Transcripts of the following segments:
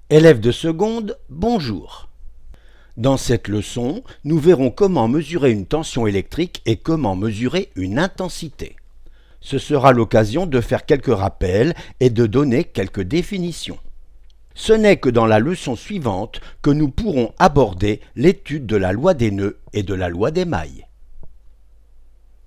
Élèves de seconde, bonjour. Dans cette leçon, nous verrons comment mesurer une tension électrique et comment mesurer une intensité. Ce sera l'occasion de faire quelques rappels et de donner quelques définitions. Ce n'est que dans la leçon suivante que nous pourrons aborder l'étude de la loi des nœuds et de la loi des mailles.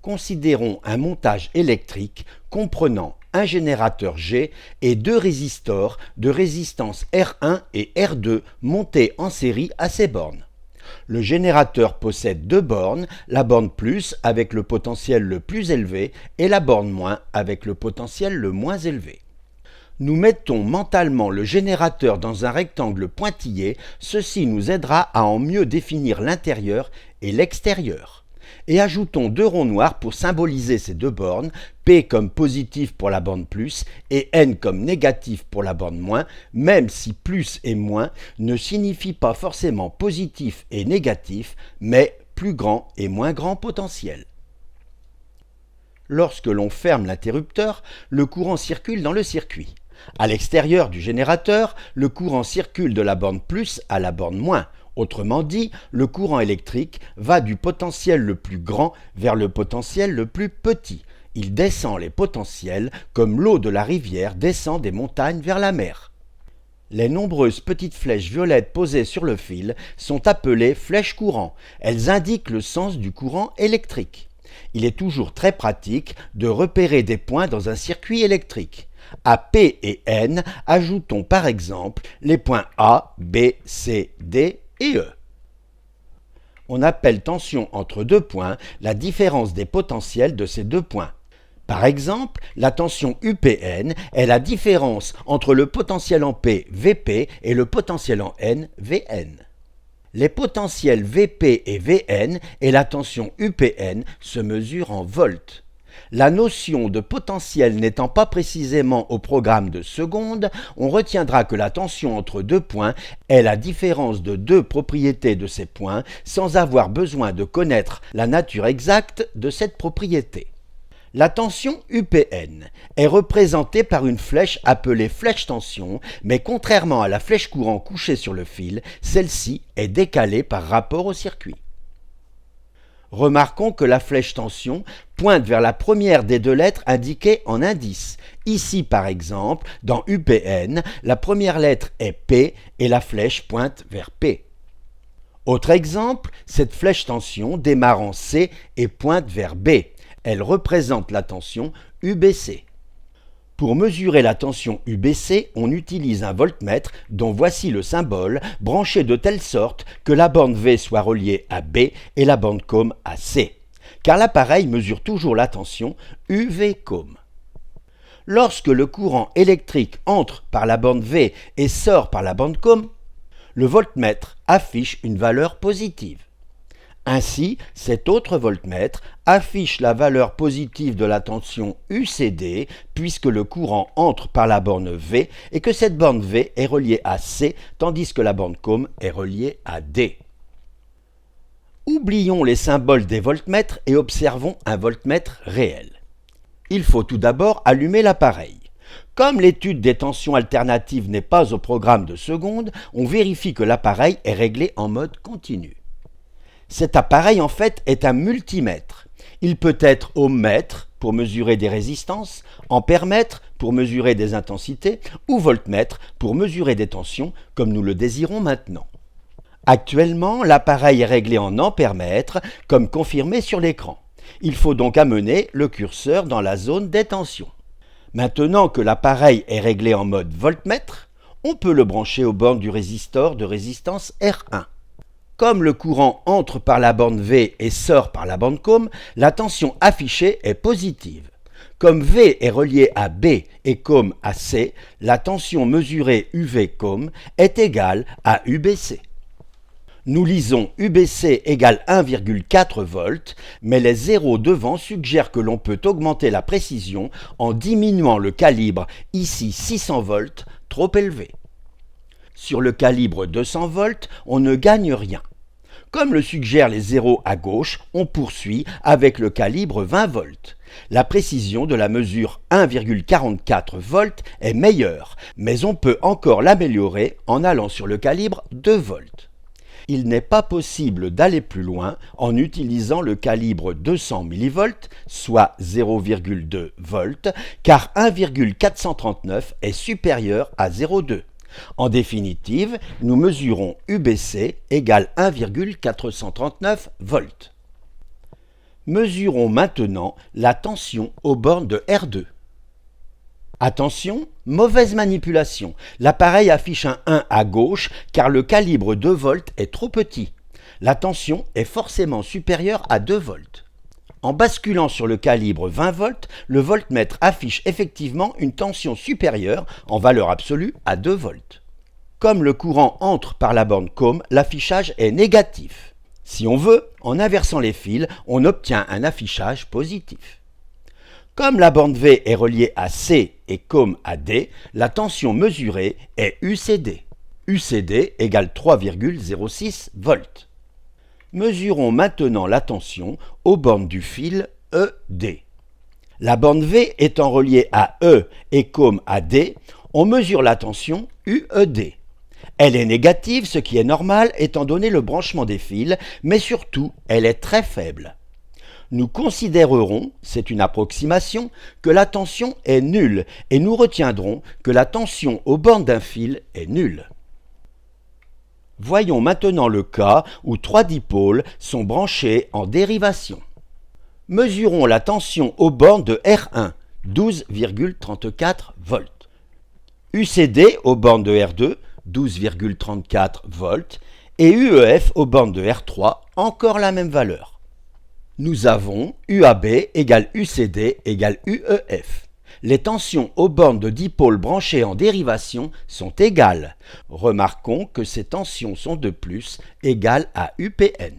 Considérons un montage électrique comprenant un générateur G et deux résistors de résistance R1 et R2 montés en série à ces bornes. Le générateur possède deux bornes, la borne plus avec le potentiel le plus élevé et la borne moins avec le potentiel le moins élevé. Nous mettons mentalement le générateur dans un rectangle pointillé, ceci nous aidera à en mieux définir l'intérieur et l'extérieur. Et ajoutons deux ronds noirs pour symboliser ces deux bornes, P comme positif pour la borne plus et N comme négatif pour la borne moins, même si plus et moins ne signifient pas forcément positif et négatif, mais plus grand et moins grand potentiel. Lorsque l'on ferme l'interrupteur, le courant circule dans le circuit. À l'extérieur du générateur, le courant circule de la borne plus à la borne moins. Autrement dit, le courant électrique va du potentiel le plus grand vers le potentiel le plus petit. Il descend les potentiels comme l'eau de la rivière descend des montagnes vers la mer. Les nombreuses petites flèches violettes posées sur le fil sont appelées flèches courant. Elles indiquent le sens du courant électrique. Il est toujours très pratique de repérer des points dans un circuit électrique. À P et N, ajoutons par exemple les points A, B, C, D et E. On appelle tension entre deux points la différence des potentiels de ces deux points. Par exemple, la tension UPN est la différence entre le potentiel en P, Vp, et le potentiel en N, Vn. Les potentiels Vp et Vn et la tension UPN se mesurent en volts. La notion de potentiel n'étant pas précisément au programme de seconde, on retiendra que la tension entre deux points est la différence de deux propriétés de ces points sans avoir besoin de connaître la nature exacte de cette propriété. La tension UPN est représentée par une flèche appelée flèche tension, mais contrairement à la flèche courant couchée sur le fil, celle-ci est décalée par rapport au circuit. Remarquons que la flèche tension pointe vers la première des deux lettres indiquées en indice. Ici, par exemple, dans UPN, la première lettre est P et la flèche pointe vers P. Autre exemple, cette flèche tension démarre en C et pointe vers B. Elle représente la tension UBC. Pour mesurer la tension UBC, on utilise un voltmètre dont voici le symbole, branché de telle sorte que la borne V soit reliée à B et la borne COM à C, car l'appareil mesure toujours la tension UV-COM. Lorsque le courant électrique entre par la borne V et sort par la borne COM, le voltmètre affiche une valeur positive. Ainsi, cet autre voltmètre affiche la valeur positive de la tension UCD puisque le courant entre par la borne V et que cette borne V est reliée à C tandis que la borne COM est reliée à D. Oublions les symboles des voltmètres et observons un voltmètre réel. Il faut tout d'abord allumer l'appareil. Comme l'étude des tensions alternatives n'est pas au programme de seconde, on vérifie que l'appareil est réglé en mode continu. Cet appareil en fait est un multimètre. Il peut être ohmmètre pour mesurer des résistances, ampèremètre pour mesurer des intensités ou voltmètre pour mesurer des tensions comme nous le désirons maintenant. Actuellement, l'appareil est réglé en ampèremètre comme confirmé sur l'écran. Il faut donc amener le curseur dans la zone des tensions. Maintenant que l'appareil est réglé en mode voltmètre, on peut le brancher aux bornes du résistor de résistance R1. Comme le courant entre par la borne V et sort par la borne COM, la tension affichée est positive. Comme V est relié à B et COM à C, la tension mesurée UV-COM est égale à UBC. Nous lisons UBC égale 1,4 volts, mais les zéros devant suggèrent que l'on peut augmenter la précision en diminuant le calibre, ici 600 volts, trop élevé. Sur le calibre 200 volts, on ne gagne rien. Comme le suggèrent les zéros à gauche, on poursuit avec le calibre 20 volts. La précision de la mesure 1,44 volts est meilleure, mais on peut encore l'améliorer en allant sur le calibre 2 volts. Il n'est pas possible d'aller plus loin en utilisant le calibre 200 mV, soit 0,2 volts, car 1,439 est supérieur à 0,2. En définitive, nous mesurons UBC égale 1,439 volts. Mesurons maintenant la tension aux bornes de R2. Attention, mauvaise manipulation. L'appareil affiche un 1 à gauche car le calibre 2 volts est trop petit. La tension est forcément supérieure à 2 volts. En basculant sur le calibre 20 volts, le voltmètre affiche effectivement une tension supérieure en valeur absolue à 2 volts. Comme le courant entre par la borne COM, l'affichage est négatif. Si on veut, en inversant les fils, on obtient un affichage positif. Comme la borne V est reliée à C et COM à D, la tension mesurée est UCD. UCD égale 3,06 volts. Mesurons maintenant la tension aux bornes du fil ED. La borne V étant reliée à E et COM à D, on mesure la tension UED. Elle est négative, ce qui est normal étant donné le branchement des fils, mais surtout, elle est très faible. Nous considérerons, c'est une approximation, que la tension est nulle et nous retiendrons que la tension aux bornes d'un fil est nulle. Voyons maintenant le cas où 3 dipôles sont branchés en dérivation. Mesurons la tension aux bornes de R1, 12,34 volts. UCD aux bornes de R2, 12,34 volts, et UEF aux bornes de R3, encore la même valeur. Nous avons UAB égale UCD égale UEF. Les tensions aux bornes de dipôles branchés en dérivation sont égales. Remarquons que ces tensions sont de plus égales à UPN.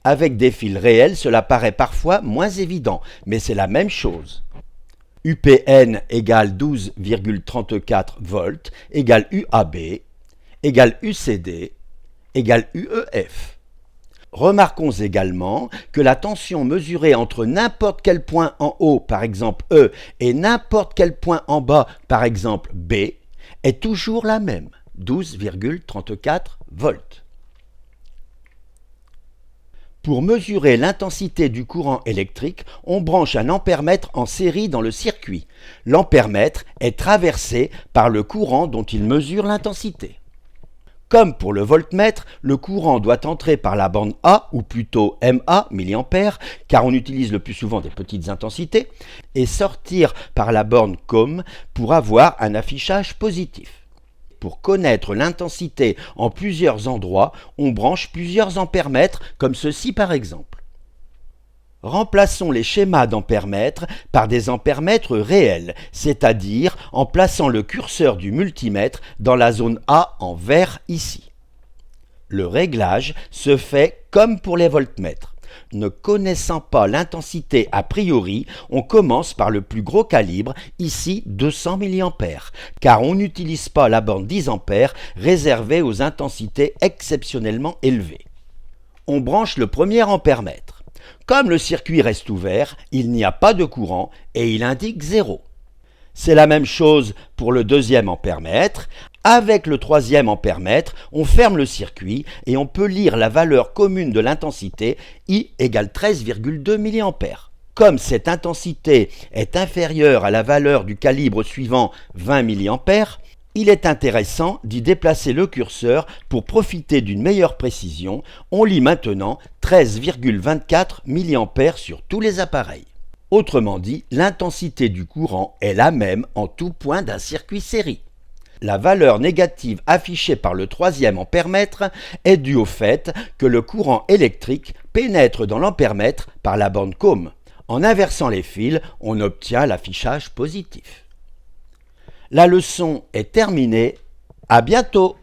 Avec des fils réels, cela paraît parfois moins évident, mais c'est la même chose. UPN égale 12,34 volts égale UAB égale UCD égale UEF. Remarquons également que la tension mesurée entre n'importe quel point en haut, par exemple E, et n'importe quel point en bas, par exemple B, est toujours la même, 12,34 volts. Pour mesurer l'intensité du courant électrique, on branche un ampèremètre en série dans le circuit. L'ampèremètre est traversé par le courant dont il mesure l'intensité. Comme pour le voltmètre, le courant doit entrer par la bande A, ou plutôt MA, milliampères, car on utilise le plus souvent des petites intensités, et sortir par la borne COM pour avoir un affichage positif. Pour connaître l'intensité en plusieurs endroits, on branche plusieurs ampèremètres, comme ceci par exemple. Remplaçons les schémas d'ampèremètres par des ampèremètres réels, c'est-à-dire en plaçant le curseur du multimètre dans la zone A en vert ici. Le réglage se fait comme pour les voltmètres. Ne connaissant pas l'intensité a priori, on commence par le plus gros calibre, ici 200 mA, car on n'utilise pas la borne 10 A réservée aux intensités exceptionnellement élevées. On branche le premier ampèremètre. Comme le circuit reste ouvert, il n'y a pas de courant et il indique 0. C'est la même chose pour le deuxième ampèremètre. Avec le troisième ampèremètre, on ferme le circuit et on peut lire la valeur commune de l'intensité I égale 13,2 mA. Comme cette intensité est inférieure à la valeur du calibre suivant 20 mA, il est intéressant d'y déplacer le curseur pour profiter d'une meilleure précision. On lit maintenant 13,24 mA sur tous les appareils. Autrement dit, l'intensité du courant est la même en tout point d'un circuit série. La valeur négative affichée par le troisième ampèremètre est due au fait que le courant électrique pénètre dans l'ampèremètre par la bande COM. En inversant les fils, on obtient l'affichage positif. La leçon est terminée. À bientôt!